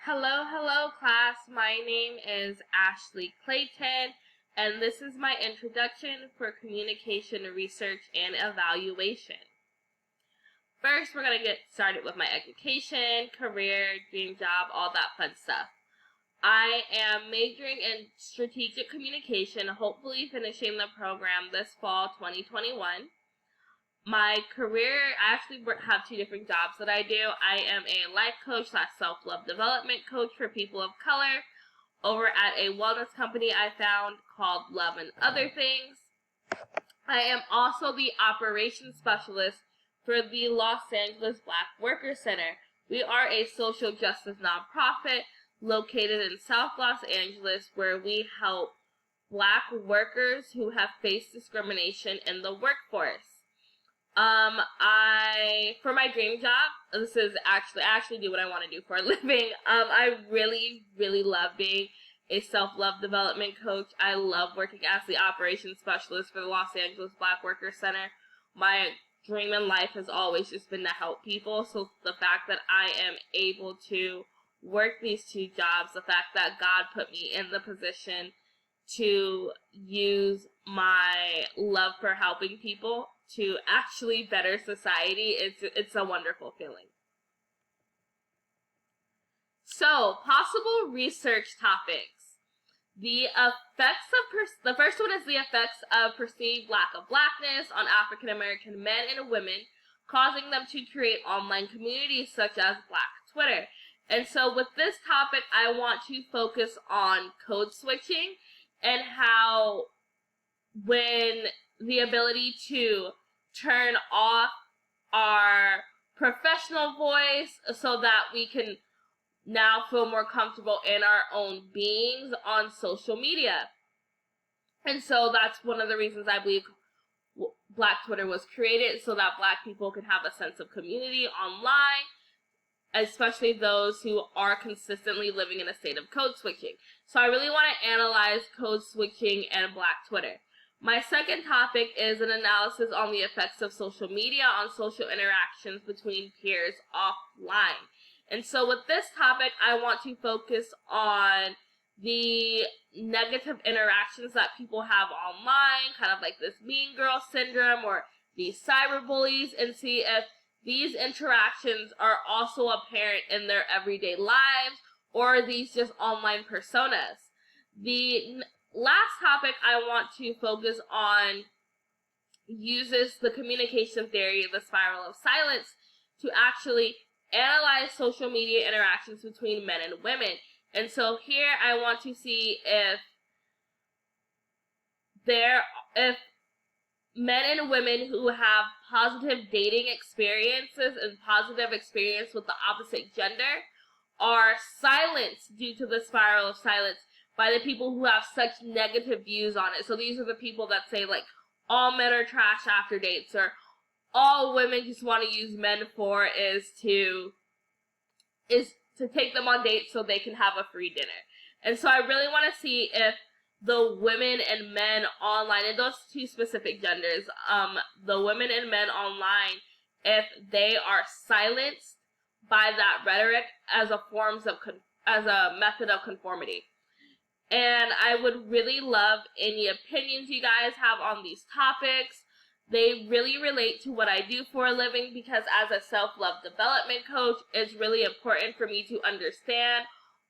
Hello, hello, class. My name is Ashley Clayton, and this is my introduction for communication research and evaluation. First, we're going to get started with my education, career, dream job, all that fun stuff. I am majoring in strategic communication, hopefully finishing the program this fall 2021. My career, I actually have two different jobs that I do. I am a life coach / self-love development coach for people of color over at a wellness company I found called Love and Other Things. I am also the operations specialist for the Los Angeles Black Workers Center. We are a social justice nonprofit located in South Los Angeles where we help Black workers who have faced discrimination in the workforce. For my dream job, I actually do what I want to do for a living. I really, really love being a self-love development coach. I love working as the operations specialist for the Los Angeles Black Workers Center. My dream in life has always just been to help people. So the fact that I am able to work these two jobs, the fact that God put me in the position to use my love for helping people to actually better society, it's a wonderful feeling. So, possible research topics. The first one is the effects of perceived lack of blackness on African American men and women, causing them to create online communities such as Black Twitter. And so with this topic, I want to focus on code switching and how when the ability to turn off our professional voice so that we can now feel more comfortable in our own beings on social media. And so that's one of the reasons I believe Black Twitter was created, so that Black people can have a sense of community online, especially those who are consistently living in a state of code switching. So I really want to analyze code switching and Black Twitter. My second topic is an analysis on the effects of social media on social interactions between peers offline. And so with this topic, I want to focus on the negative interactions that people have online, kind of like this mean girl syndrome or these cyberbullies, and see if these interactions are also apparent in their everyday lives, or are these just online personas. The last topic I want to focus on uses the communication theory of the spiral of silence to actually analyze social media interactions between men and women. And so here I want to see if men and women who have positive dating experiences and positive experience with the opposite gender are silenced due to the spiral of silence by the people who have such negative views on it. So these are the people that say, like, all men are trash after dates, or all women just want to use men for is to take them on dates so they can have a free dinner. And so I really want to see if the women and men online, and those two specific genders, the women and men online, if they are silenced by that rhetoric as a method of conformity. And I would really love any opinions you guys have on these topics. They really relate to what I do for a living, because as a self-love development coach, it's really important for me to understand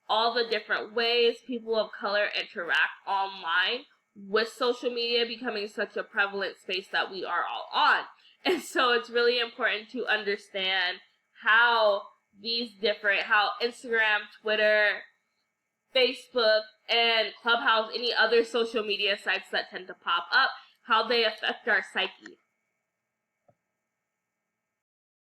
all the different ways people of color interact online, with social media becoming such a prevalent space that we are all on. And so it's really important to understand how Instagram, Twitter, Facebook, and Clubhouse, any other social media sites that tend to pop up, how they affect our psyche.